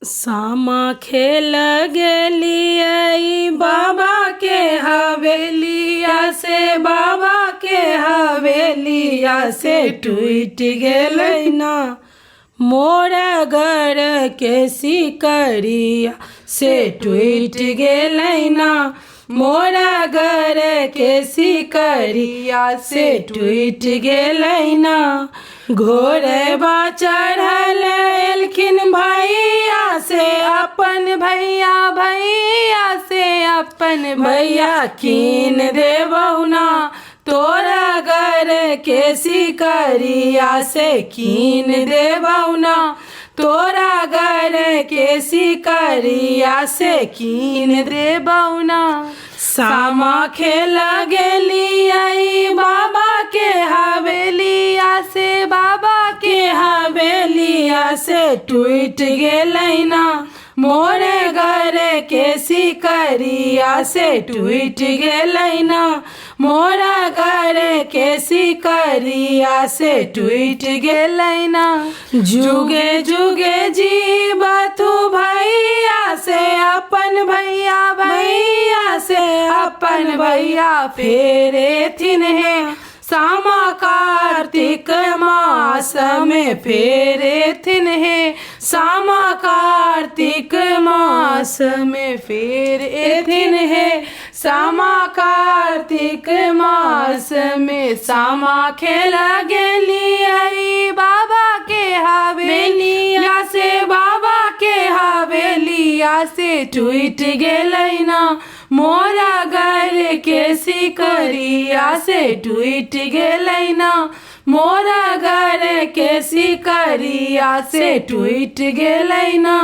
सामा खेल गेलियै बाबा के हवेलिया से, बाबा के हवेलिया से टूट गेलै ना मोर घर के सिकरिया से, टूट गेलै ना मोर घर के सिकरिया से, टूट गेलै ना। घोड़वा चढ़ल एलखिन भैया से अपन भैया, भैया से अपन भैया कीन देबौ ना तोरा घर के सिकरिया से, कीन देबौ ना तोरा घर के सिकरिया से, कीन देबौ ना। सामा खेल गेलियै बाबा के हवेलिया से, बाबा के हवेलिया से टूट गेलै ना मोर घर के सिकरिया से, टूट गेलै ना मोर घर के सिकरिया से, टूट गेलै ना। जुगे जुगे जीव तू भैया से अपन भैया, भैया से अपन भैया फेरेथिन है सामा कार्तिक मास में, फेरेथिन है सामा कार्तिक मास में, फेरेथिन है सामा कार्तिक मास में। सामा खेल गेलियै बाबा के हवेलिया से, बाबा के हवेलिया से टूट गेलै ना मोरा घर के सिकरिया से, टूट गेलै ना मोरा घर के सिकरिया से, टूट गेलै ना।